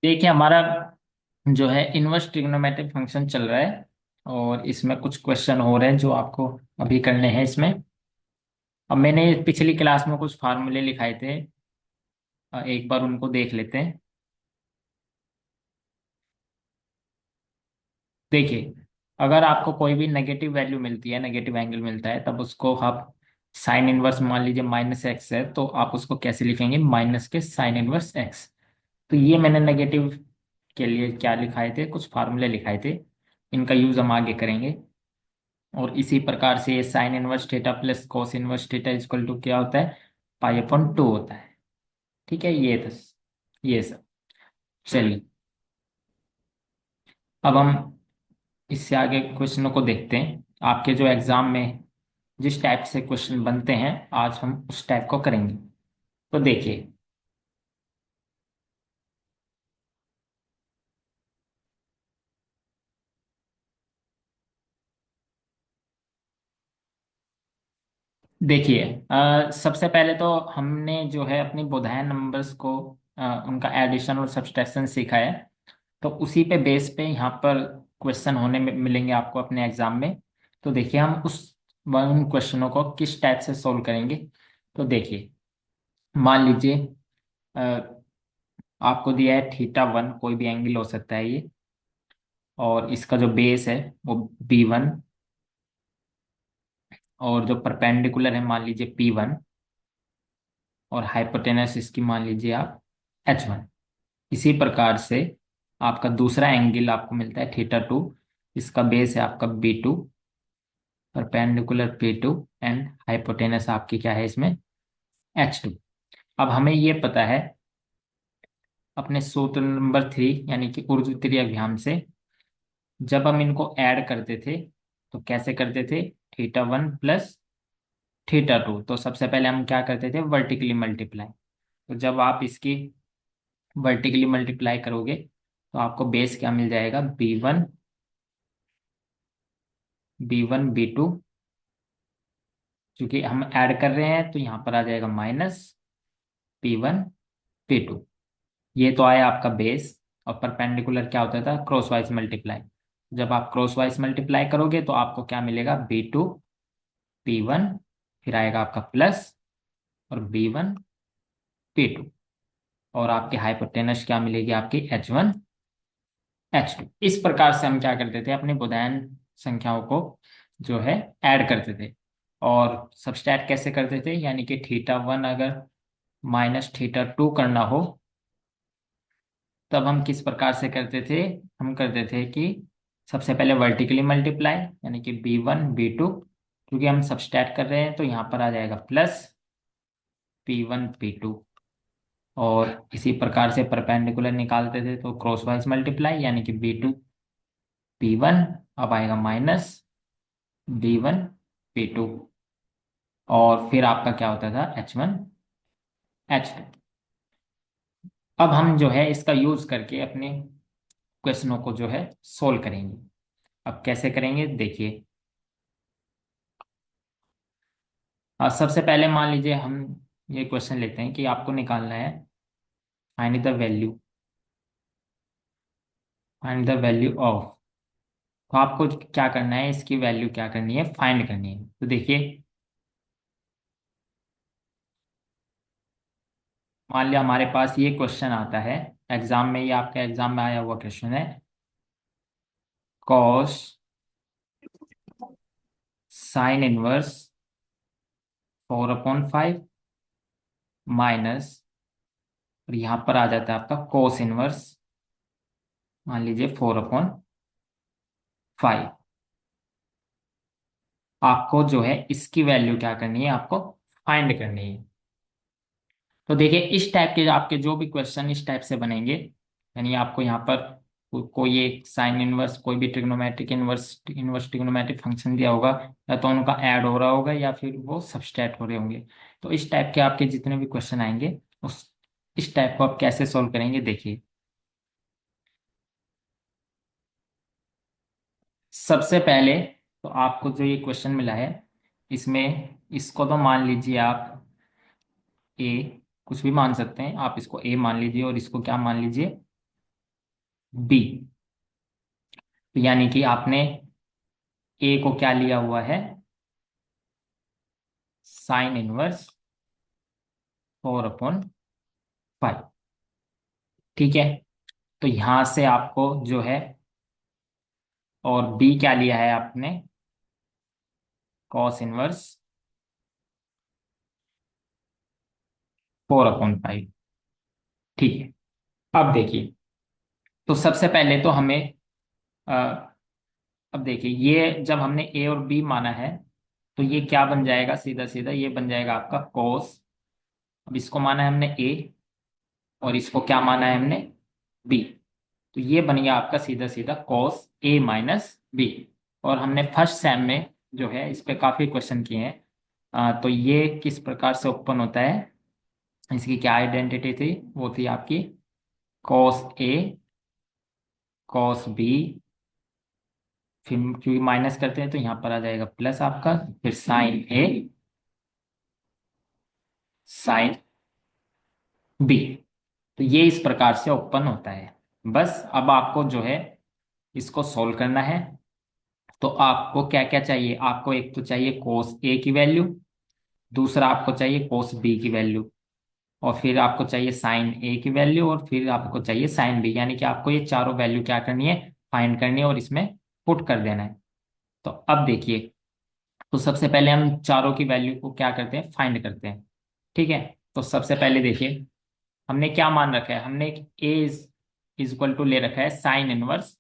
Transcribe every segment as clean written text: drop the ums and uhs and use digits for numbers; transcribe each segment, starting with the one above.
देखिए हमारा जो है इनवर्स ट्रिग्नोमेट्रिक फंक्शन चल रहा है। और इसमें कुछ क्वेश्चन हो रहे हैं जो आपको अभी करने हैं इसमें। अब मैंने पिछली क्लास में कुछ फार्मूले लिखाए थे। एक बार उनको देख लेते हैं। देखिए, अगर आपको कोई भी नेगेटिव वैल्यू मिलती है, नेगेटिव एंगल मिलता है, तब उसको आप साइन इनवर्स मान लीजिए -x है, तो आप उसको कैसे लिखेंगे? माइनस के साइन इनवर्स x। तो ये मैंने नेगेटिव के लिए क्या लिखाए थे, कुछ फार्मूले लिखाए थे। इनका यूज हम आगे करेंगे। और इसी प्रकार से ये sine inverse theta plus cos inverse theta equal to क्या होता है? पाई/2 होता है। ठीक है, ये सब। चलिए, अब हम इससे आगे क्वेश्चनों को देखते हैं। आपके जो एग्जाम में जिस टाइप से क्वेश्चन बनते हैं, आज हम उस टाइप को करेंगे। तो देखिए, देखिए सबसे पहले तो हमने जो है अपनी बोधायन नंबर्स को उनका एडिशन और सब्सट्रैक्शन सीखा है। तो उसी पे बेस पे यहाँ पर क्वेश्चन होने में मिलेंगे आपको अपने एग्जाम में। तो देखिए, हम उन क्वेश्चनों को किस टाइप से सोल्व करेंगे। तो देखिए, मान लीजिए अ, आपको दिया है θ1, कोई भी एंगल हो सकता है ये। और इसका जो बेस है वो B1, और जो परपेंडिकुलर है मान लीजिए P1, और हाइपोटेनस इसकी मान लीजिए आप H1। इसी प्रकार से आपका दूसरा एंगल आपको मिलता है θ2। इसका बेस है आपका B2, perpendicular P2, and hypotenuse आपकी क्या है इसमें? H2। अब हमें ये पता है अपने सूत्र नंबर 3 यानी कि ऊर्ध्व अभियान से, जब हम इनको ऐड करते थे तो कैसे करते थे? θ1 प्लस θ2। तो सबसे पहले हम क्या करते थे? Vertically multiply. तो जब आप इसकी वर्टिकली मल्टीप्लाई करोगे तो आपको बेस क्या मिल जाएगा? B1 B1 B2। क्योंकि हम ऐड कर रहे हैं तो यहाँ पर आ जाएगा -P1 P2। ये तो आया आपका बेस। और परपेंडिकुलर क्या होता था? Cross wise multiply. जब आप क्रॉस वाइज मल्टीप्लाई करोगे तो आपको क्या मिलेगा? B2 P1, फिर आएगा आपका प्लस, और B1 P2। और आपकी हाइपोटेनस क्या मिलेगी? आपकी H1 H2। इस प्रकार से हम क्या करते थे? अपने बुदायन संख्याओं को जो है ऐड करते थे। और सबस्ट्रैक्ट कैसे करते थे? यानी कि θ1 अगर -θ2 करना हो, तब हम किस प्रकार से करते थे? हम करते थे कि सबसे पहले वर्टिकली मल्टीप्लाई, यानी कि B1 B2। क्योंकि हम सबस्ट्रैक्ट कर रहे हैं तो यहाँ पर आ जाएगा प्लस P1 P2। और इसी प्रकार से परपेंडिकुलर निकालते थे तो क्रॉस वाइज मल्टीप्लाई, यानी कि B2 P1। अब आएगा -B1 P2। और फिर आपका क्या होता था? H1 H2। अब हम जो है इसका यूज करके अपने क्वेश्चनों को जो है सोल्व करेंगे। अब कैसे करेंगे देखिए। सबसे पहले मान लीजिए हम ये क्वेश्चन लेते हैं कि आपको निकालना है फाइंड द वैल्यू, ऑफ। तो आपको क्या करना है? इसकी वैल्यू क्या करनी है? फाइंड करनी है। तो देखिए, मान लिया हमारे पास ये क्वेश्चन आता है एग्जाम में, ये आपका एग्जाम में आया हुआ क्वेश्चन है। कॉस साइन इनवर्स 4/5 माइनस, और यहाँ पर आ जाता है आपका कोस इनवर्स, मान लीजिए 4/5। आपको जो है इसकी वैल्यू क्या करनी है? आपको फाइंड करनी है। तो देखिए, इस टाइप के आपके जो भी क्वेश्चन इस टाइप से बनेंगे, यानी आपको यहाँ पर कोई एक साइन इनवर्स, कोई भी trigonometric inverse inverse trigonometric function दिया होगा, या तो उनका ऐड हो रहा होगा या फिर वो सबस्ट्रैक्ट हो रहे होंगे। तो इस टाइप के आपके जितने भी क्वेश्चन आएंगे, उस इस टाइप को आप कैसे सोल्व करेंगे देखिए। सबसे पहले तो आपको जो ये क्वेश्चन मिला है, इसमें इसको तो मान लीजिए आप ए, कुछ भी मान सकते हैं आप। इसको ए मान लीजिए और इसको क्या मान लीजिए? बी। तो यानी कि आपने ए को क्या लिया हुआ है, साइन इनवर्स 4/5। ठीक है, तो यहां से आपको जो है, और बी क्या लिया है आपने, कॉस इनवर्स 4/5। ठीक है, अब देखिए, तो सबसे पहले तो हमें अ, अब देखिए, ये जब हमने ए और बी माना है, तो ये क्या बन जाएगा, सीधा सीधा ये बन जाएगा आपका कॉस। अब इसको माना है हमने ए, और इसको क्या माना है हमने, बी। तो ये बन गया आपका सीधा सीधा कॉस ए माइनस बी। और हमने फर्स्ट सेम में जो है इस पे काफी क्वेश्चन किए हैं। तो ये किस प्रकार से ओपन होता है, इसकी क्या आइडेंटिटी थी, वो थी आपकी कॉस ए कॉस बी, फिर क्योंकि माइनस करते हैं तो यहाँ पर आ जाएगा प्लस आपका, फिर साइन ए साइन बी। तो ये इस प्रकार से ओपन होता है। बस अब आपको जो है इसको सोल्व करना है। तो आपको क्या क्या चाहिए, आपको एक तो चाहिए कोस ए की वैल्यू, दूसरा आपको चाहिए कोस बी की वैल्यू, और फिर आपको चाहिए साइन ए की वैल्यू, और फिर आपको चाहिए साइन बी। यानी कि आपको ये चारों वैल्यू क्या करनी है, फाइंड करनी है और इसमें पुट कर देना है। तो अब देखिए, तो सबसे पहले हम चारों की वैल्यू को क्या करते हैं, फाइंड करते हैं। ठीक है, तो सबसे पहले देखिए, हमने क्या मान रखा है, हमने ए इज इक्वल टू ले रखा है साइन इनवर्स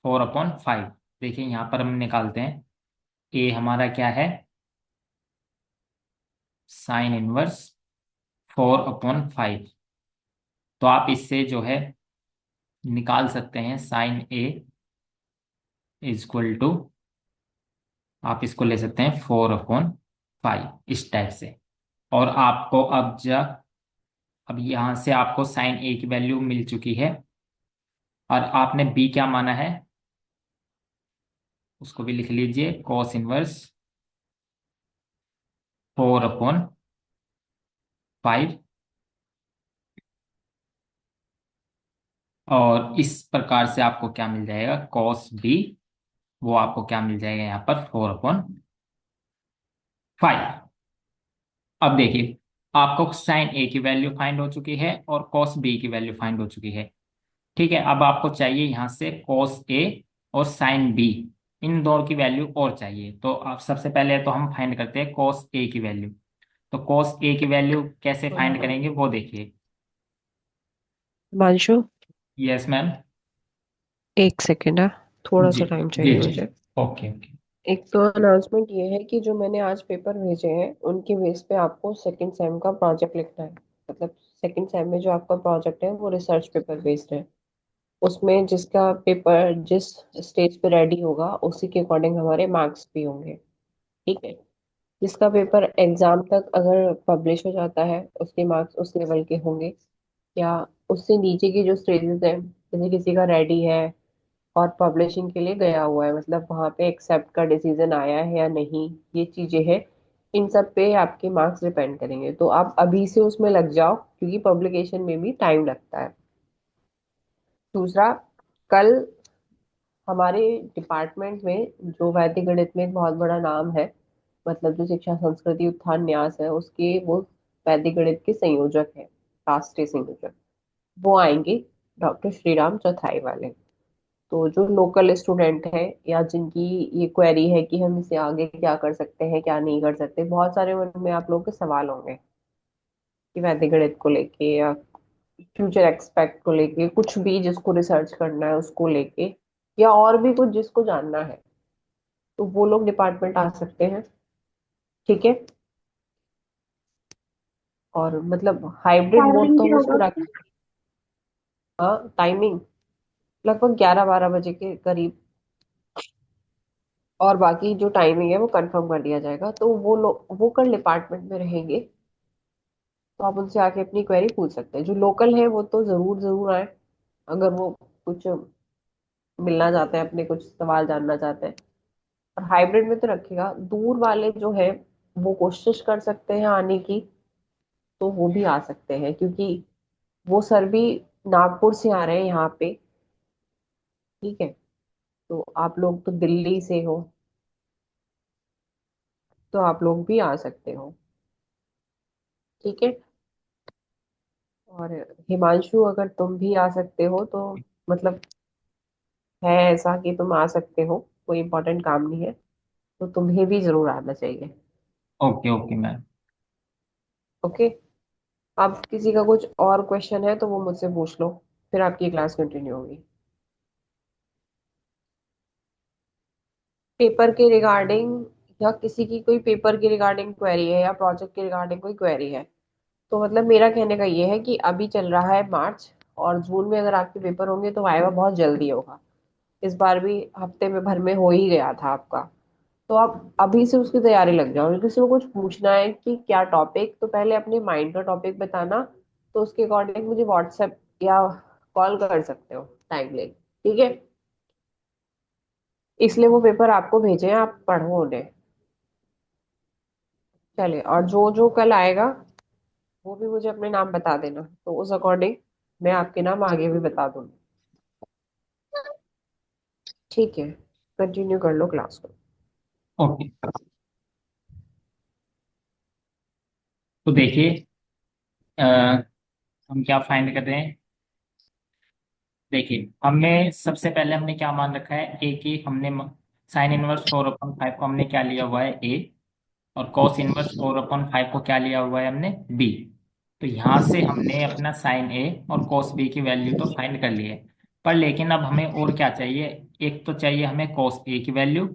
4/5। देखिए यहाँ पर हम निकालते हैं, ए हमारा क्या है, साइन इनवर्स 4/5। तो आप इससे जो है निकाल सकते हैं sine A is equal to, आप इसको ले सकते हैं 4/5 इस टाइप से। और आपको अब यहां से आपको साइन ए की वैल्यू मिल चुकी है, और आपने बी क्या माना है, उसको भी लिख लीजिए, कॉस इनवर्स 4/5। और इस प्रकार से आपको क्या मिल जाएगा, कॉस बी, वो आपको क्या मिल जाएगा यहाँ पर 4/5। अब देखिए, आपको साइन ए की वैल्यू फाइंड हो चुकी है और कॉस बी की वैल्यू फाइंड हो चुकी है। ठीक है, अब आपको चाहिए यहाँ से कॉस ए और साइन बी, इन दोनों की वैल्यू और चाहिए। तो आप सबसे पहले तो हम फाइंड करते हैं कॉस ए की वैल्यू। तो कॉस ए की वैल्यू कैसे फाइंड करेंगे वो देखिए। Himanshu, yes ma'am. एक सेकेंड है। थोड़ा जी सा टाइम जी चाहिए जी। मुझे। Okay okay. एक तो अनाउंसमेंट ये है कि जो मैंने आज पेपर भेजे हैं उनके बेस पे आपको सेकंड सेम का प्रोजेक्ट लिखना है। मतलब सेकंड सेम में जो आपका प्रोजेक्ट है वो रिसर्च पेपर बेस्ड है। उसमें जिसका पेपर जिस स्टेज पे रेडी होगा उसी के अकॉर्डिंग हमारे मार्क्स भी होंगे। ठीक है। जिसका पेपर एग्जाम तक अगर पब्लिश हो जाता है उसके मार्क्स उस लेवल के होंगे, या उससे नीचे के जो स्टेजेस हैं, जैसे किसी का रेडी है और पब्लिशिंग के लिए गया हुआ है, मतलब वहां पे एक्सेप्ट का डिसीजन आया है या नहीं, ये चीजें हैं। इन सब पे आपके मार्क्स डिपेंड करेंगे, तो आप अभी से उसमें लग जाओ क्योंकि पब्लिकेशन में भी टाइम लगता है। दूसरा, कल हमारे डिपार्टमेंट में जो वैदिक गणित में एक बहुत बड़ा नाम है, मतलब जो शिक्षा संस्कृति उत्थान न्यास है उसके, वो वैदिक गणित के संयोजक है, राष्ट्रीय संयोजक, वो आएंगे, डॉक्टर श्रीराम चौथाई वाले। तो जो लोकल स्टूडेंट है या जिनकी ये क्वेरी है कि हम इसे आगे क्या कर सकते हैं क्या नहीं कर सकते, बहुत सारे मन में आप लोगों के सवाल होंगे कि वैदिक गणित को लेके या फ्यूचर एक्सपेक्ट को लेके, कुछ भी जिसको रिसर्च करना है उसको लेके, या और भी कुछ जिसको जानना है, तो वो लोग डिपार्टमेंट आ सकते हैं। ठीक है। और मतलब हाइब्रिड मोड टाइमिंग तो क्या हम उसको होगा? रख, हाँ टाइमिंग लगभग 11-12 बजे के करीब। और बाकी जो टाइमिंग है वो कंफर्म कर दिया जाएगा, तो वो लोग वो कल डिपार्टमेंट में रहेंगे। तो आप उनसे आके अपनी क्वेरी पूछ सकते हैं। जो लोकल है वो तो जरूर जरूर आए, अगर वो कुछ मिलना चाहते हैं, अपने कुछ सवाल जानना चाहते हैं। और हाइब्रिड में तो रखेगा, दूर वाले जो है वो कोशिश कर सकते हैं आने की, तो वो भी आ सकते हैं क्योंकि वो सर भी नागपुर से आ रहे हैं यहाँ पे। ठीक है। तो आप लोग तो दिल्ली से हो, तो आप लोग भी आ सकते हो। ठीक है। और हिमांशु, अगर तुम भी आ सकते हो तो मतलब है ऐसा कि तुम आ सकते हो, कोई इम्पोर्टेंट काम नहीं है, तो तुम्हें भी जरूर आना चाहिए। Okay okay ma'am. ओके। अब किसी का कुछ और क्वेश्चन है तो वो मुझसे पूछ लो, फिर आपकी क्लास कंटिन्यू होगी। पेपर के रिगार्डिंग, या किसी की कोई पेपर के रिगार्डिंग क्वेरी है या प्रोजेक्ट के रिगार्डिंग कोई क्वेरी है, तो मतलब मेरा कहने का ये है कि अभी चल रहा है मार्च, और जून में अगर आपके पेपर होंगे तो वाइवा बहुत जल्दी होगा। इस बार भी हफ्ते में भर में हो ही गया था आपका। तो आप अभी से उसकी तैयारी लग जाओ। अगर किसी को कुछ पूछना है कि क्या टॉपिक, तो पहले अपने माइंड का टॉपिक बताना, तो उसके अकॉर्डिंग मुझे व्हाट्सएप या कॉल कर सकते हो टाइम ले। ठीक है। इसलिए वो पेपर आपको भेजे हैं, आप पढ़ो उन्हें। चलिए, और जो जो कल आएगा वो भी मुझे अपने नाम बता देना, तो उस अकॉर्डिंग मैं आपके नाम आगे भी बता दूंगी। ठीक है। कंटिन्यू कर लो क्लास को। ओके। तो देखिए, हम क्या फाइंड कर रहे हैं। देखिए, हमने सबसे पहले हमने क्या मान रखा है, ए की हमने साइन इनवर्स 4/5 को हमने क्या लिया हुआ है, ए। और कॉस इनवर्स 4/5 को क्या लिया हुआ है हमने, बी। तो यहाँ से हमने अपना साइन ए और कॉस बी की वैल्यू तो फाइंड कर ली है। पर लेकिन अब हमें और क्या चाहिए। एक तो चाहिए हमें कॉस ए की वैल्यू,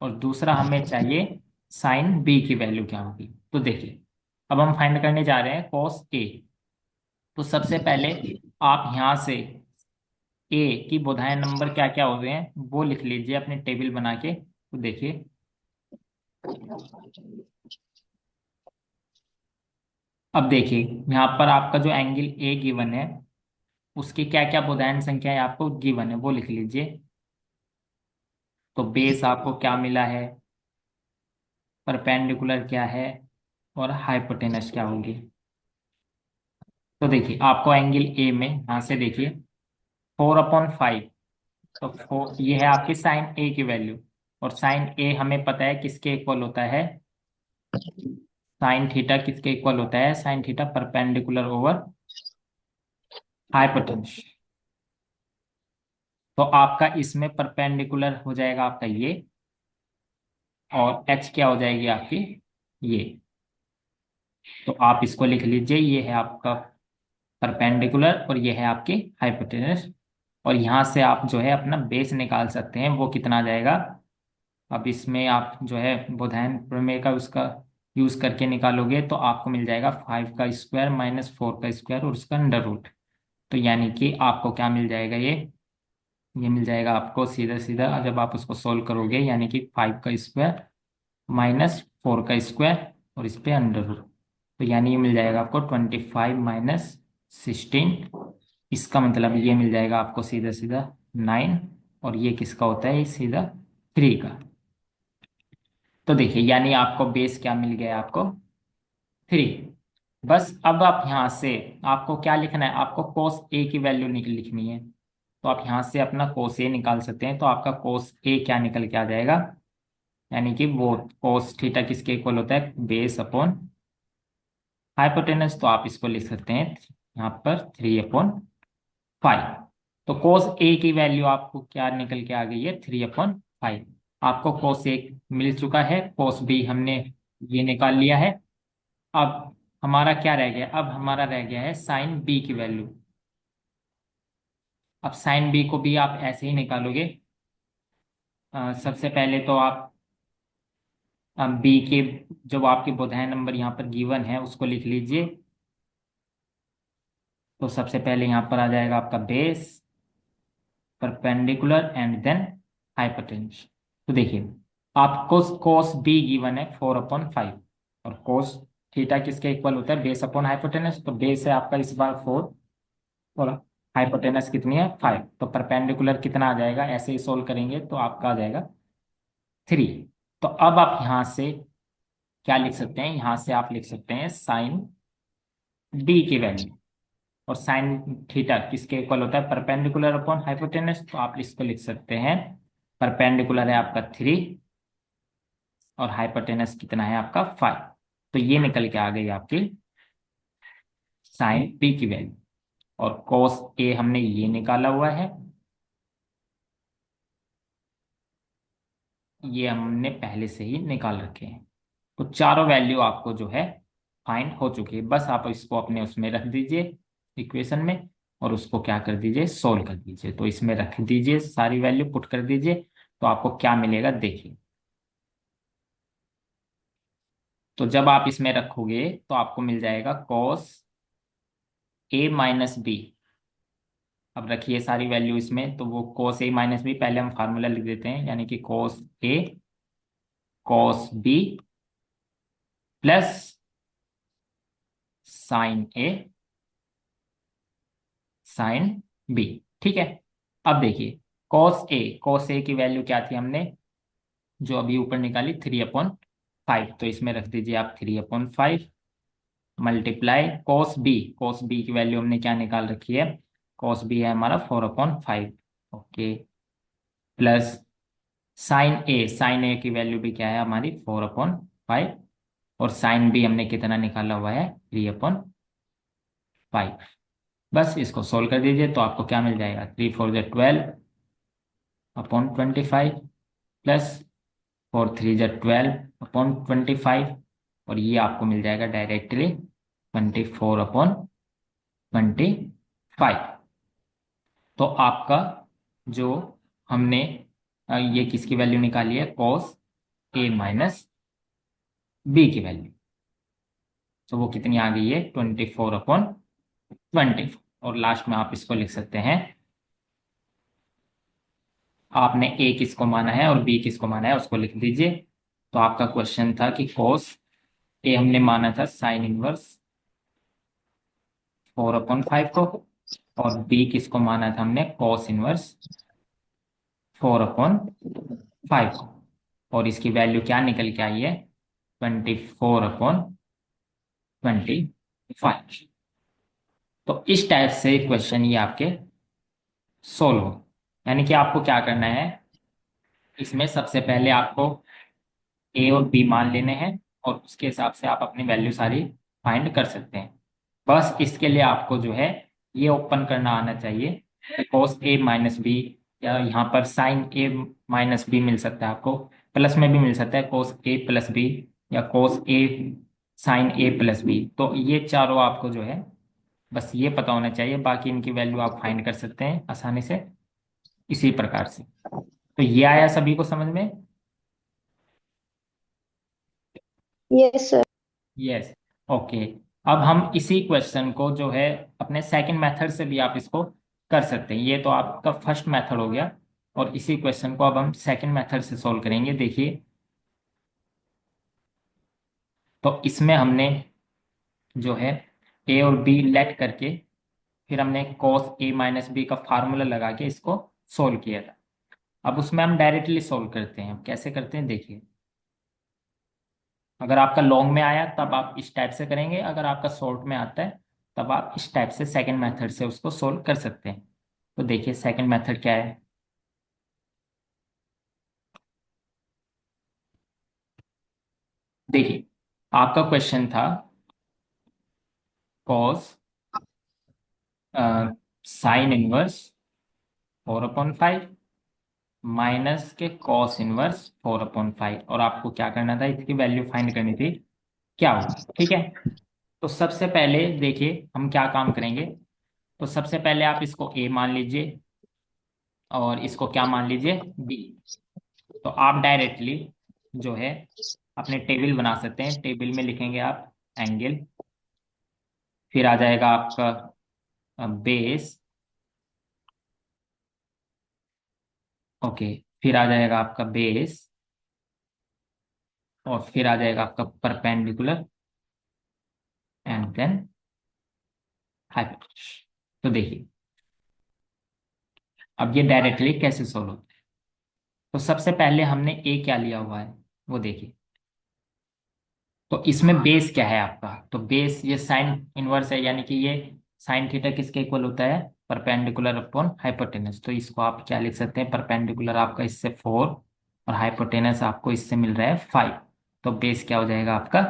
और दूसरा हमें चाहिए साइन बी की वैल्यू क्या होगी। तो देखिए, अब हम फाइंड करने जा रहे हैं कॉस ए। तो सबसे पहले आप यहाँ से ए की बोधायन नंबर क्या क्या हो रहे हैं वो लिख लीजिए अपने टेबल बना के। तो देखिए, अब देखिए यहाँ पर आपका जो एंगल ए गिवन है, उसकी क्या क्या बोधायन संख्या है आपको गिवन है वो लिख लीजिए। तो बेस आपको क्या मिला है, परपेंडिकुलर क्या है, और हाइपोटेनस क्या होगी। तो देखिए, आपको एंगल ए में यहाँ से देखिए 4/5। तो ये है आपकी साइन ए की वैल्यू। और साइन ए हमें पता है किसके इक्वल होता है, साइन थीटा किसके इक्वल होता है, sine theta perpendicular over hypotenuse. तो आपका इसमें परपेंडिकुलर हो जाएगा आपका ये, और एच क्या हो जाएगी आपकी, ये। तो आप इसको लिख लीजिए, ये है आपका परपेंडिकुलर और ये है आपकी हाइपोटेनस। और यहाँ से आप जो है अपना बेस निकाल सकते हैं, वो कितना आ जाएगा। अब इसमें आप जो है बोधायन प्रमेय का उसका यूज करके निकालोगे तो आपको मिल जाएगा 5 का स्क्वायर माइनस 4 का स्क्वायर और उसका अंडर रूट। तो यानी कि आपको क्या मिल जाएगा, ये मिल जाएगा आपको सीधा सीधा जब आप उसको सोल्व करोगे, यानी कि 5 का स्क्वायर माइनस 4 का स्क्वायर और इस पे अंडर रूट। तो यानी ये मिल जाएगा आपको 25 माइनस 16। इसका मतलब ये मिल जाएगा आपको सीधा सीधा 9। और ये किसका होता है, ये सीधा 3 का। तो देखिए, यानी आपको बेस क्या मिल गया, आपको 3। बस अब आप यहाँ से आपको क्या लिखना है, आपको कोस ए की वैल्यू लिखनी है। तो आप यहाँ से अपना कोस ए निकाल सकते हैं। तो आपका कोस ए क्या निकल के आ जाएगा, यानी कि वो कोस थीटा किसके इक्वल होता है, बेस अपॉन हाइपोटेनस। तो आप इसको लिख सकते हैं यहाँ पर 3/5। तो कोस ए की वैल्यू आपको क्या निकल के आ गई है, 3/5। आपको कोस ए मिल चुका है, कोस बी हमने ये निकाल लिया है। अब हमारा क्या रह गया, अब हमारा रह गया है साइन बी की वैल्यू। अब साइन बी को भी आप ऐसे ही निकालोगे। सबसे पहले तो आप बी के जो आपके बोधायन नंबर यहाँ पर गिवन है उसको लिख लीजिए। तो सबसे पहले यहाँ पर आ जाएगा आपका base, perpendicular and then hypotenuse. तो देखिए, आपको कोस बी गिवन है 4/5, और कोस थीटा किसके इक्वल होता है, बेस अपॉन हाइपोटेनस। तो बेस है आपका इस बार 4, और हाइपोटेनस कितनी है, 5। तो परपेंडिकुलर कितना आ जाएगा, ऐसे ही सोल्व करेंगे तो आपका आ जाएगा 3। तो अब आप यहाँ से क्या लिख सकते हैं, यहाँ से आप लिख सकते हैं साइन बी की वैल्यू। और साइन थीटा किसके इक्वल होता है, परपेंडिकुलर अपॉन हाइपोटेनस। तो आप इसको लिख सकते हैं, परपेंडिकुलर है आपका 3 और हाइपोटेनस कितना है आपका 5। तो ये निकल के आ गई आपकी साइन पी की वैल्यू। और कॉस ए हमने ये निकाला हुआ है, ये हमने पहले से ही निकाल रखे हैं। तो चारों वैल्यू आपको जो है फाइंड हो चुकी है। बस आप इसको अपने उसमें रख दीजिए इक्वेशन में, और उसको क्या कर दीजिए, सोल्व कर दीजिए। तो इसमें रख दीजिए, सारी वैल्यू पुट कर दीजिए, तो आपको क्या मिलेगा देखिए। तो जब आप इसमें रखोगे तो आपको मिल जाएगा कॉस ए माइनस बी। अब रखिए सारी वैल्यू इसमें, तो वो कॉस ए माइनस बी, पहले हम फार्मूला लिख देते हैं, यानी कि cos A cos B plus sign A sine B. ठीक है। अब देखिए, कॉस ए की वैल्यू क्या थी हमने जो अभी ऊपर निकाली, 3/5। तो इसमें रख दीजिए आप 3/5 मल्टीप्लाई कॉस बी की वैल्यू हमने क्या निकाल रखी है, कॉस बी है हमारा 4/5। ओके। प्लस साइन ए की वैल्यू भी क्या है हमारी 4/5। और साइन बी हमने कितना निकाला हुआ है, 3/5। बस इसको सोल्व कर दीजिए तो आपको क्या मिल जाएगा, 3×4 = 12/25 प्लस 4×3 = 12/25। और ये आपको मिल जाएगा डायरेक्टली 24/25। तो आपका जो हमने ये किसकी वैल्यू निकाली है, कॉस ए माइनस बी की वैल्यू, तो वो कितनी आ गई है, 24/20। और लास्ट में आप इसको लिख सकते हैं, आपने ए किसको माना है और बी किसको माना है उसको लिख दीजिए। तो आपका क्वेश्चन था कि कॉस ए हमने माना था साइन इनवर्स 4/5 को, और बी किसको माना था हमने, कॉस इनवर्स 4/5 को। और इसकी वैल्यू क्या निकल के आई है, 24/25। तो इस टाइप से क्वेश्चन ये आपके सोल्व हो। यानी कि आपको क्या करना है, इसमें सबसे पहले आपको ए और बी मान लेने हैं, और उसके हिसाब से आप अपनी वैल्यू सारी फाइंड कर सकते हैं। बस इसके लिए आपको जो है ये ओपन करना आना चाहिए, कॉस ए माइनस बी, या यहाँ पर साइन ए माइनस बी मिल सकता है आपको, प्लस में भी मिल सकता है कॉस ए प्लस बी, या cos A sign A plus B. तो ये चारों आपको जो है बस ये पता होना चाहिए, बाकी इनकी वैल्यू आप फाइंड कर सकते हैं आसानी से इसी प्रकार से। तो ये आया सभी को समझ में। Yes sir. यस। ओके। अब हम इसी क्वेश्चन को जो है अपने सेकंड मेथड से भी आप इसको कर सकते हैं। ये तो आपका फर्स्ट मेथड हो गया, और इसी क्वेश्चन को अब हम सेकंड मेथड से सॉल्व करेंगे। देखिए, तो इसमें हमने जो है ए और बी लेट करके, फिर हमने cos a माइनस बी का फार्मूला लगा के इसको सोल्व किया था। अब उसमें हम डायरेक्टली सोल्व करते हैं। अब कैसे करते हैं देखिए, अगर आपका लॉन्ग में आया तब आप इस टाइप से करेंगे, अगर आपका शॉर्ट में आता है तब आप इस टाइप से सेकंड मेथड से उसको सोल्व कर सकते हैं। तो देखिए सेकंड मेथड क्या है। देखिए, आपका क्वेश्चन था कॉस साइन इनवर्स 4/5 माइनस के कॉस इनवर्स 4/5, और आपको क्या करना था, इसकी वैल्यू फाइंड करनी थी क्या होगी। ठीक है। तो सबसे पहले देखिए हम क्या काम करेंगे। तो सबसे पहले आप इसको ए मान लीजिए, और इसको क्या मान लीजिए, बी। तो आप डायरेक्टली जो है अपने टेबल बना सकते हैं। टेबल में लिखेंगे आप एंगल, फिर आ जाएगा आपका बेस। ओके। फिर आ जाएगा आपका बेस, और फिर आ जाएगा आपका परपेंडिकुलर, एंड देन हाइपोटेन्यूज। तो देखिए अब ये डायरेक्टली कैसे सोल्व होता है। तो सबसे पहले हमने ए क्या लिया हुआ है वो देखिए। तो इसमें बेस क्या है आपका, तो बेस ये साइन इनवर्स है, यानी कि ये साइन थीटा किसके इक्वल होता है, परपेंडिकुलर अपॉन हाइपोटेनस। तो इसको आप क्या लिख सकते हैं, परपेंडिकुलर आपका इससे 4 और हाइपोटेनस आपको इससे मिल रहा है 5। तो बेस क्या हो जाएगा आपका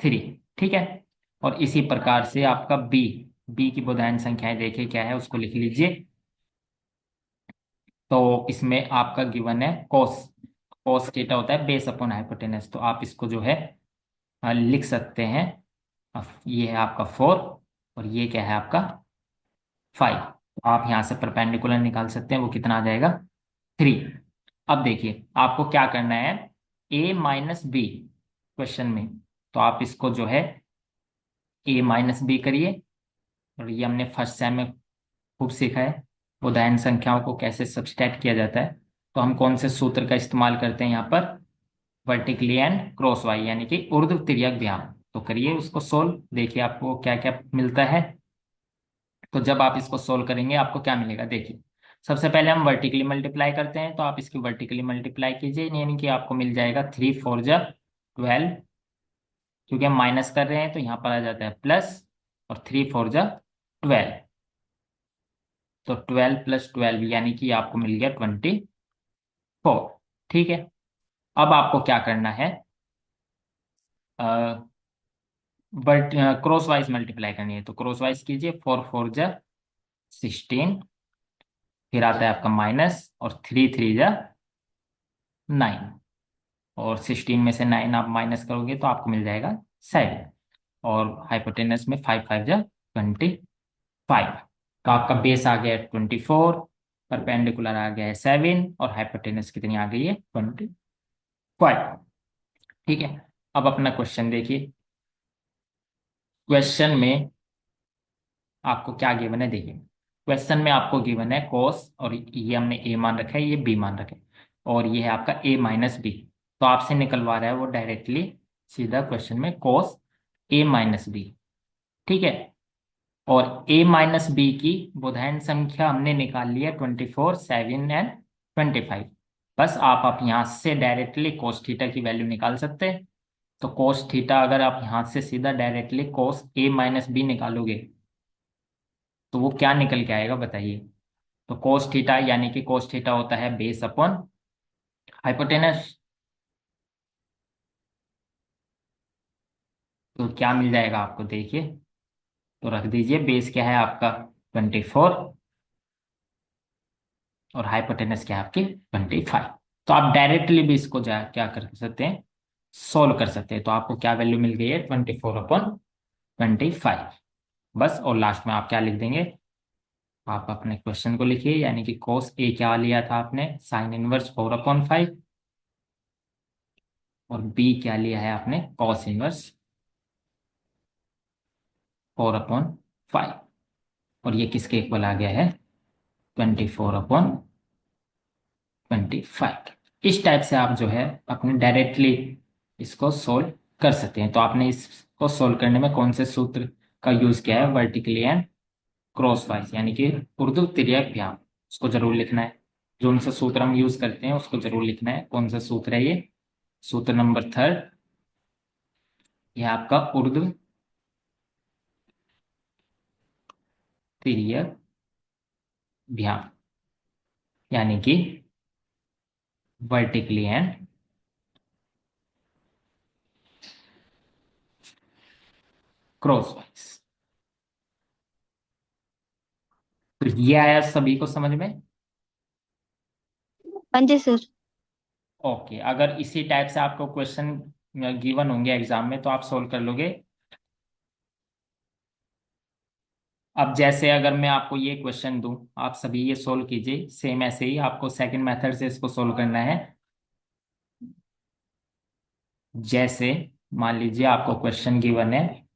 3। ठीक है। और इसी प्रकार से आपका बी, बी की बुधायन संख्याएं देखिए क्या है, उसको लिख लीजिए। तो इसमें आपका गिवन है कोस, कोस थीटा होता है बेस अपॉन हाइपोटेनस। तो आप इसको जो है लिख सकते हैं। ये है आपका 4 और ये क्या है आपका 5। तो आप यहाँ से परपेंडिकुलर निकाल सकते हैं, वो कितना आ जाएगा 3। अब देखिए आपको क्या करना है, a माइनस बी क्वेश्चन में। तो आप इसको जो है a माइनस बी करिए। और ये हमने फर्स्ट सेम में खूब सीखा है उदाहरण संख्याओं को कैसे सब्सट्रैक्ट किया जाता है। तो हम कौन से सूत्र का इस्तेमाल करते हैं यहाँ पर, वर्टिकली एंड क्रॉस वाई यानी कि ऊर्ध्व तिर्यक व्याम। तो करिए उसको सोल्व, देखिए आपको क्या क्या मिलता है। तो जब आप इसको सोल्व करेंगे आपको क्या मिलेगा देखिए। सबसे पहले हम वर्टिकली मल्टीप्लाई करते हैं, तो आप इसकी वर्टिकली मल्टीप्लाई कीजिए, यानी कि आपको मिल जाएगा 3 4 जा 12। क्योंकि हम माइनस कर रहे हैं तो यहाँ पर आ जाता है प्लस, और 3 4 जा 12। तो 12 + 12 यानी कि आपको मिल गया 24। ठीक है। अब आपको क्या करना है, बट क्रॉस वाइज मल्टीप्लाई करनी है। तो क्रॉस वाइज कीजिए, 4 4 जा 16, फिर आता है आपका माइनस, और 3 3 जा 9। और 16 में से 9 आप माइनस करोगे तो आपको मिल जाएगा 7। और हाइपोटेनस में 5 5 जा 25। तो आपका बेस आ गया है 24, परपेंडिकुलर आ गया है 7, और हाइपोटेनस कितनी आ गई है 25। ठीक है। अब अपना क्वेश्चन देखिए। क्वेश्चन में आपको क्या गिवन है देखिए। क्वेश्चन में आपको गिवन है कोस, और ये हमने ए मान रखा है, ये बी मान रखा है, और ये है आपका ए माइनस बी। तो आपसे निकलवा रहा है वो डायरेक्टली सीधा क्वेश्चन में कोस ए माइनस बी। ठीक है। और ए माइनस बी की बोधायन संख्या हमने निकाल ली है 24 7 एंड 25। बस आप यहाँ से डायरेक्टली कोस थीटा की वैल्यू निकाल सकते हैं। तो कोस थीटा अगर आप यहाँ से सीधा डायरेक्टली कोस ए माइनस बी निकालोगे तो वो क्या निकल के आएगा बताइए। तो कोस थीटा यानी कि कोस थीटा होता है बेस अपॉन हाइपोटेनस। तो क्या मिल जाएगा आपको देखिए। तो रख दीजिए, बेस क्या है आपका 24, और हाइपोटेनस क्या है आपकी 25। तो आप डायरेक्टली भी इसको जा क्या कर सकते हैं, सोल्व कर सकते हैं। तो आपको क्या वैल्यू मिल गई है 24/25। बस, और लास्ट में आप क्या लिख देंगे, आप अपने क्वेश्चन को लिखिए, यानी कि कोस ए क्या लिया था आपने, साइन इनवर्स 4/5, और बी क्या लिया है आपने, कॉस इनवर्स 4/5। और ये किसके इक्वल आ गया है 24/25। इस टाइप से आप जो है अपने डायरेक्टली इसको सोल्व कर सकते हैं। तो आपने इसको सोल्व करने में कौन से सूत्र का यूज किया है, वर्टिकली एंड क्रॉस वाइज यानी कि उर्दू तिर्यक व्याम, उसको जरूर लिखना है। जो उनसे सूत्र हम यूज करते हैं उसको जरूर लिखना है। कौन सा सूत्र है ये, सूत्र नंबर 3, यह आपका उर्दू तिर्यक व्याम यानी कि वर्टिकली एंड क्रॉस वाइज। तो ये आया सभी को समझ में। हाँ जी सर। ओके, अगर इसी टाइप से आपको क्वेश्चन गिवन होंगे एग्जाम में तो आप सोल्व कर लोगे। अब जैसे अगर मैं आपको ये क्वेश्चन दूं, आप सभी ये सोल्व कीजिए, सेम ऐसे ही आपको सेकंड मेथड से इसको सोल्व करना है। जैसे मान लीजिए आपको क्वेश्चन गिवन है,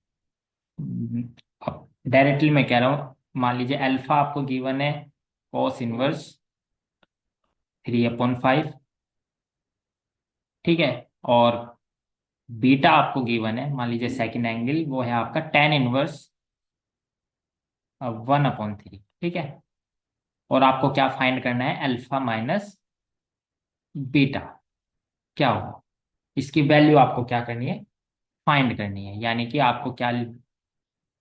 अब डायरेक्टली मैं कह रहा हूँ, मान लीजिए अल्फा आपको गिवन है कॉस इनवर्स 3/5। ठीक है। और बीटा आपको गिवन है, मान लीजिए सेकंड एंगल वो है आपका tan इनवर्स 1/3। ठीक है। और आपको क्या फाइंड करना है, अल्फा माइनस बीटा क्या होगा, इसकी वैल्यू आपको क्या करनी है, फाइंड करनी है। यानी कि आपको क्या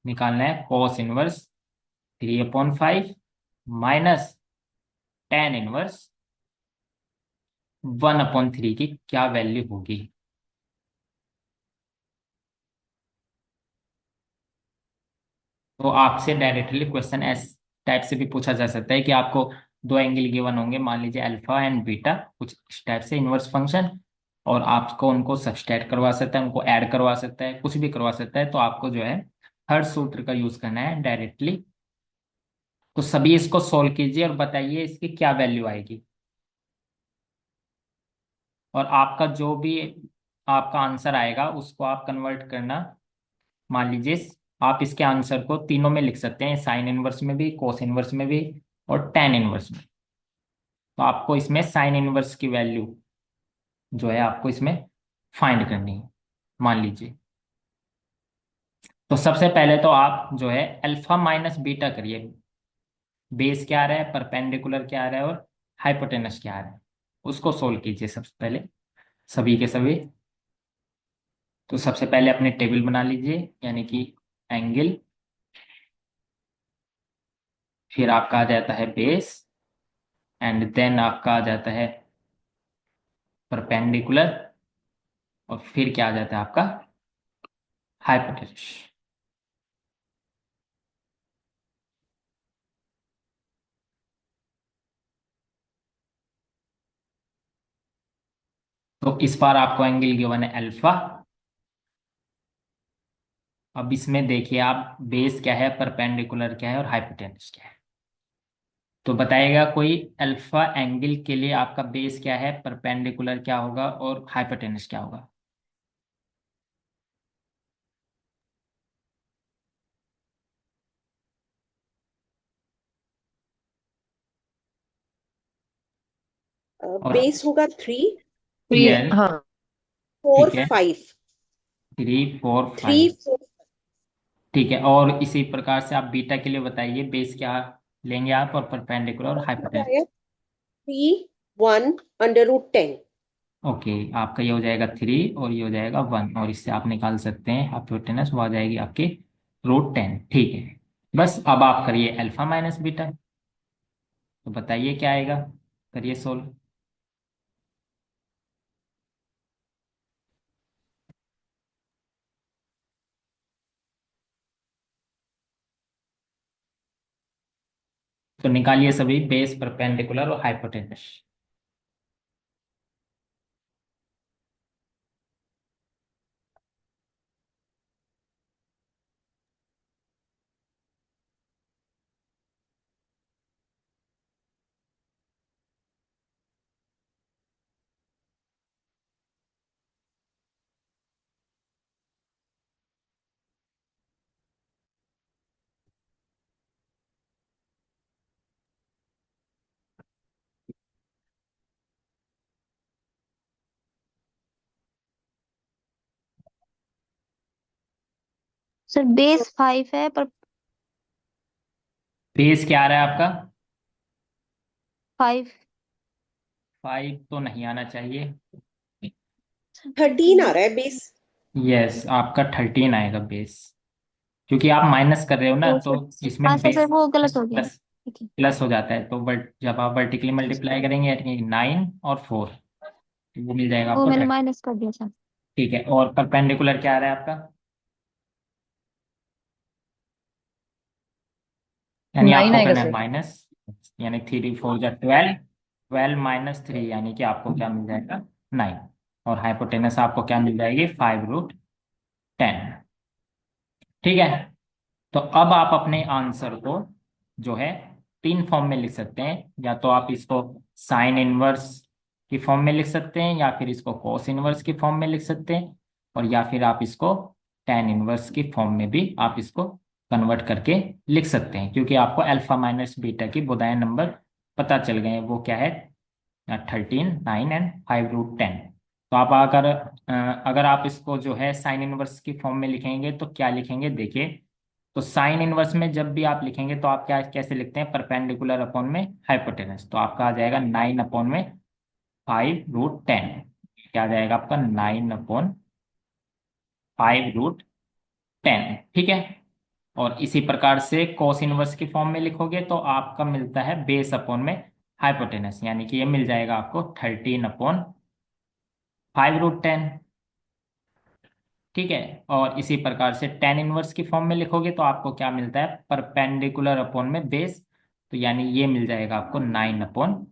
निकालना है cos inverse 3/5 minus tan inverse 1/3 की क्या वैल्यू होगी। तो आपसे डायरेक्टली क्वेश्चन एस टाइप से भी पूछा जा सकता है कि आपको दो एंगल गिवन होंगे, मान लीजिए अल्फा एंड बीटा, कुछ इस टाइप से इनवर्स फंक्शन, और आपको उनको सब्सट्रैक्ट करवा सकता है, उनको ऐड करवा सकता है, कुछ भी करवा सकता है। तो आपको जो है हर सूत्र का यूज करना है डायरेक्टली। तो सभी इसको सोल्व कीजिए और बताइए इसकी क्या वैल्यू आएगी। और आपका जो भी आपका आंसर आएगा उसको आप कन्वर्ट करना। मान लीजिए आप इसके आंसर को तीनों में लिख सकते हैं, साइन इनवर्स में भी, कोस इनवर्स में भी, और टेन इनवर्स में। तो आपको इसमें साइन इनवर्स की वैल्यू जो है आपको इसमें फाइंड करनी है। मान लीजिए, तो सबसे पहले तो आप जो है अल्फा माइनस बीटा करिए। बेस क्या आ रहा है, परपेंडिकुलर क्या आ रहा है, और हाइपोटेनस क्या आ रहा है, उसको सोल्व कीजिए सबसे पहले, सभी के सभी। तो सबसे पहले अपने टेबल बना लीजिए, यानी कि एंगल, फिर आपका आ जाता है बेस, एंड देन आपका आ जाता है परपेंडिकुलर, और फिर क्या आ जाता है आपका हाइपोटेनस। तो इस बार आपको एंगल गिवन है अल्फा। अब इसमें देखिए आप, बेस क्या है, परपेंडिकुलर क्या है, और हाइपोटेनस क्या है। तो बताइएगा कोई, अल्फा एंगल के लिए आपका बेस क्या है, परपेंडिकुलर क्या होगा, और हाइपोटेनस क्या होगा। और बेस होगा 3, थ्री। यस, हाँ। फोर, ठीक है, 5। 3 4 5, 3 4। ठीक है। और इसी प्रकार से आप बीटा के लिए बताइए, बेस क्या लेंगे आप, और परपेंडिकुलर और हाइपोटेनस। 3 1 √10। ओके, आपका ये हो जाएगा 3 और ये हो जाएगा 1, और इससे आप निकाल सकते हैं हाइपोटेनस, वो आ जाएगी आपकी √10। ठीक है, बस अब आप करिए अल्फा माइनस बीटा। तो बताइए क्या आएगा, करिए सोल्व। तो निकालिए सभी, बेस, परपेंडिकुलर और हाइपोटेनस। सर बेस 5 है पर बेस क्या आ रहा है आपका, 5। 5 तो नहीं आना चाहिए। 13 आ रहा है बेस। यस, आपका 13 आएगा बेस, क्योंकि आप माइनस कर रहे हो ना, तो तो सर, हाँ इसमें सर सर बेस वो गलत हो गया। प्लस ठीक है। प्लस हो जाता है। तो बट जब आप वर्टिकली मल्टीप्लाई करेंगे 9 और 4, वो मिल जाएगा वो आपको मैंने 30। माइनस कर दिया सर। ठीक है, और परपेंडिकुलर क्या आ रहा है आपका, यानी 9 आपको आएगा करना है सर। माइनस, यानी 3 4 12, 12 माइनस 3, यानी कि आपको क्या मिल जाएगा, 9। और हाइपोटेनस आपको क्या मिल जाएगी, 5√10। ठीक है, तो अब आप अपने आंसर को जो है तीन फॉर्म में लिख सकते हैं। या तो आप इसको साइन इनवर्स की फॉर्म में लिख सकते हैं, या फिर इसको कोस इनवर्स की फॉर्म में लिख सकते हैं, और या फिर आप इसको टेन इनवर्स की फॉर्म में भी आप इसको कन्वर्ट करके लिख सकते हैं, क्योंकि आपको अल्फा माइनस बीटा की बुदाएं नंबर पता चल गए हैं। वो क्या है, 13 9 एंड 5√10। तो आप अगर आप इसको जो है साइन इनवर्स की फॉर्म में लिखेंगे तो क्या लिखेंगे, देखिए। तो साइन इनवर्स में जब भी आप लिखेंगे तो आप क्या कैसे लिखते हैं, परपेंडिकुलर अपॉन में हाइपोटेनस। तो आपका आ जाएगा 9/5√10। क्या आ जाएगा आपका, 9/5√10। ठीक है, और इसी प्रकार से कोस इनवर्स की फॉर्म में लिखोगे तो आपका मिलता है बेस अपॉन में हाइपोटेनस, यानी कि ये मिल जाएगा आपको 13/5√10। ठीक है। और इसी प्रकार से टेन इनवर्स की फॉर्म में लिखोगे तो आपको क्या मिलता है, परपेंडिकुलर अपॉन में बेस, तो यानी ये मिल जाएगा आपको 9/30।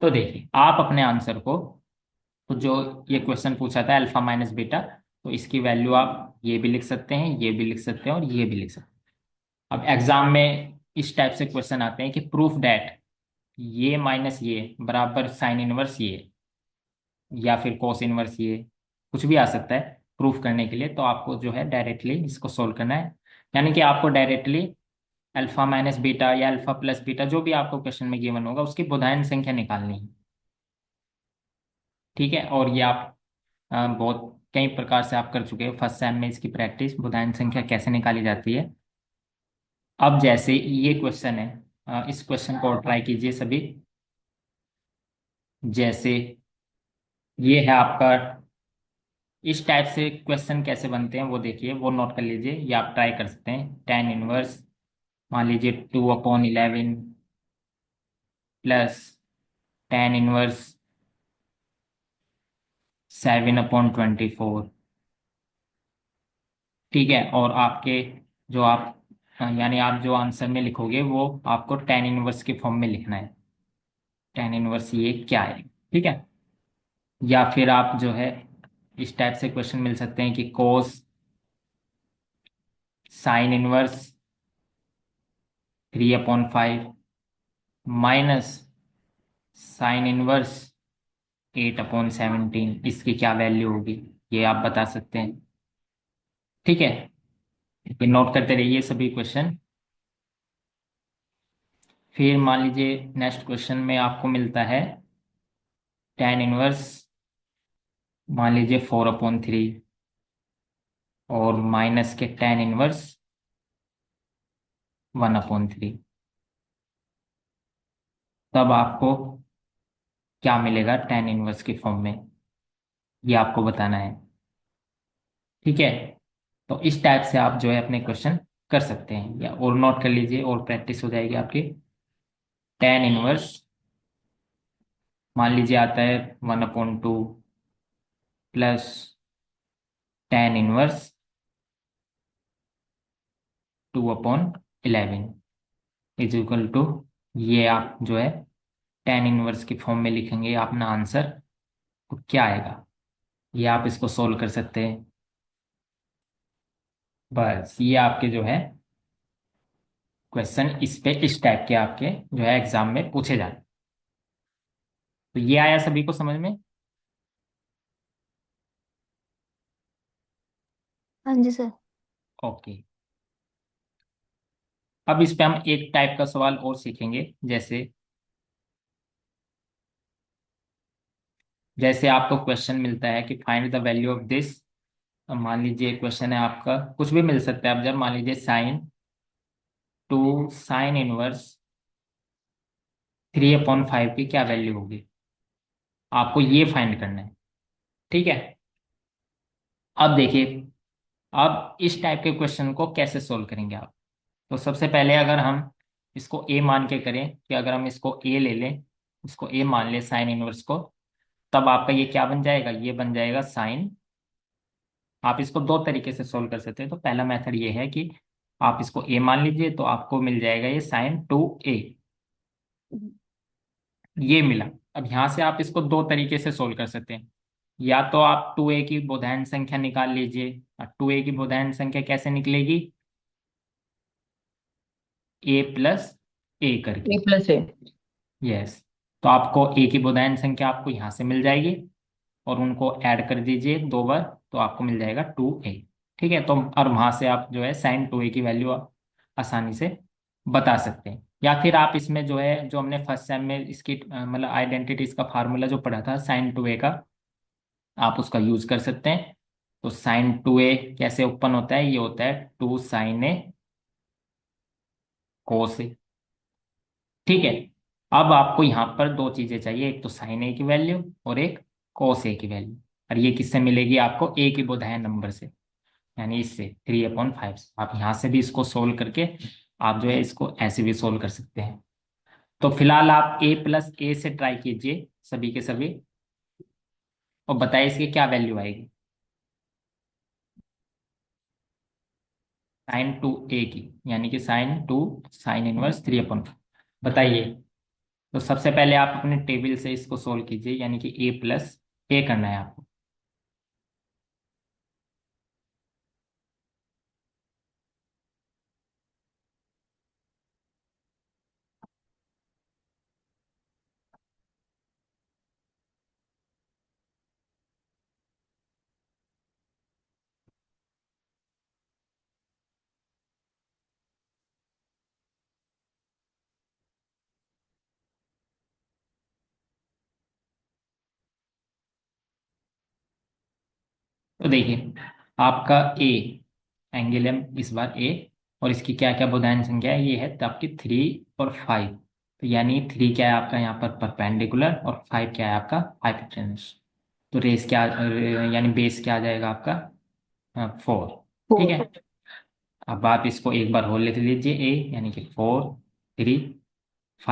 तो देखिए आप अपने आंसर को, तो जो ये क्वेश्चन पूछा था अल्फा माइनस बीटा, तो इसकी वैल्यू आप ये भी लिख सकते हैं, ये भी लिख सकते हैं और ये भी लिख सकते हैं। अब एग्जाम में इस टाइप से क्वेश्चन आते हैं कि प्रूफ दैट ये माइनस ये बराबर साइन इनवर्स ये, या फिर कोस इनवर्स ये, कुछ भी आ सकता है प्रूफ करने के लिए। तो आपको जो है डायरेक्टली इसको सोल्व करना है, यानी कि आपको डायरेक्टली अल्फा माइनस बीटा या अल्फा प्लस बीटा जो भी आपको क्वेश्चन में गिवन होगा उसकी बुधायन संख्या निकालनी है। ठीक है। और ये आप बहुत कई प्रकार से आप कर चुके हैं फर्स्ट सेम में इसकी प्रैक्टिस, बुधायन संख्या कैसे निकाली जाती है। अब जैसे ये क्वेश्चन है, इस क्वेश्चन को ट्राई कीजिए सभी। जैसे ये है आपका, इस टाइप से क्वेश्चन कैसे बनते हैं वो देखिए, वो नोट कर लीजिए, ये आप ट्राई कर सकते हैं। टेन इनवर्स मान लीजिए 2/11 प्लस टेन इनवर्स 7/24। ठीक है। और आपके जो आप यानी आप जो आंसर में लिखोगे वो आपको टेन इनवर्स के फॉर्म में लिखना है। टेन इनवर्स ये क्या है। ठीक है। या फिर आप जो है इस टाइप से क्वेश्चन मिल सकते हैं कि कोस sine inverse 3/5 minus sine inverse 8/17, इसकी क्या वैल्यू होगी, ये आप बता सकते हैं। ठीक है। ये नोट करते रहिए सभी क्वेश्चन। फिर मान लीजिए नेक्स्ट क्वेश्चन में आपको मिलता है टेन इनवर्स मान लीजिए 4/3 और माइनस के टेन इनवर्स 1/3। तब आपको क्या मिलेगा टेन इनवर्स की फॉर्म में, ये आपको बताना है। ठीक है। तो इस टाइप से आप जो है अपने क्वेश्चन कर सकते हैं, या और नोट कर लीजिए और प्रैक्टिस हो जाएगी आपकी। टेन इनवर्स मान लीजिए आता है 1/2 plus tan inverse 2/11 is equal to, ये आप जो है टेन इनवर्स की फॉर्म में लिखेंगे अपना आंसर, तो क्या आएगा ये आप इसको सोल्व कर सकते हैं। बस ये आपके जो है क्वेश्चन इस पे इस टाइप के आपके जो है एग्जाम में पूछे जाते हैं। तो ये आया सभी को समझ में। हाँ जी सर। ओके। अब इस पे हम एक टाइप का सवाल और सीखेंगे। जैसे जैसे आपको क्वेश्चन मिलता है कि find the value of this. मान लीजिए क्वेश्चन है आपका, कुछ भी मिल सकता है। अब जब मान लीजिए टू साइन इनवर्स 3/5 की क्या वैल्यू होगी, आपको ये फाइंड करना है। ठीक है। अब देखिए, अब इस टाइप के क्वेश्चन को कैसे सोल्व करेंगे आप। तो सबसे पहले अगर हम इसको ए मान के करें, कि अगर हम इसको ए ले लें, इसको ए मान लें साइन इनवर्स को, तब आपका ये क्या बन जाएगा, ये बन जाएगा साइन। आप इसको दो तरीके से सोल्व कर सकते हैं। तो पहला मेथड ये है कि आप इसको ए मान लीजिए, तो आपको मिल जाएगा ये sin 2a, ये मिला। अब यहाँ से आप इसको दो तरीके से सोल्व कर सकते हैं। या तो आप 2a की बोधायन संख्या निकाल लीजिए। 2a की बोधायन संख्या कैसे निकलेगी, a+a करके। A+A। यस। तो आपको a की बोधायन संख्या आपको यहाँ से मिल जाएगी, और उनको ऐड कर दीजिए 2 बार, तो आपको मिल जाएगा 2a। ठीक है। तो और वहां से आप जो है sin 2a की वैल्यू आसानी से बता सकते हैं। या फिर आप इसमें जो है, जो हमने फर्स्ट सेम में इसकी मतलब आइडेंटिटीज का फार्मूला जो पढ़ा था sin 2a का, आप उसका यूज कर सकते हैं। तो sin 2a कैसे उत्पन्न होता है, ये होता है 2 sin a cos a। ठीक है। अब आपको यहाँ पर दो चीजें चाहिए, एक तो साइन ए की वैल्यू और एक कोस ए की वैल्यू। और ये किससे मिलेगी आपको, ए की बोधायन नंबर से। यानी इससे 3/5। आप यहाँ से भी इसको सोल्व करके आप जो है इसको ऐसे भी सोल्व कर सकते हैं। तो फिलहाल आप a+a से ट्राई कीजिए सभी के सभी, और बताइए इसकी क्या वैल्यू आएगी sin 2a की, यानी कि sin 2 sin 1 3/5। बताइए। तो सबसे पहले आप अपने टेबल से इसको सोल्व कीजिए, यानी कि a+a करना है आपको। तो देखिए आपका ए एंगल है इस बार ए, और इसकी क्या क्या बुधायन संख्या है, ये है तो आपकी 3 और 5। तो यानी 3 क्या है आपका यहाँ पर परपेंडिकुलर, और 5 क्या है आपका हाइपोटेन्यूस। तो रेस क्या यानी बेस क्या आ जाएगा आपका 4। ठीक फोर। है। अब आप इसको एक बार और लिख लीजिए, ए यानी कि 4 3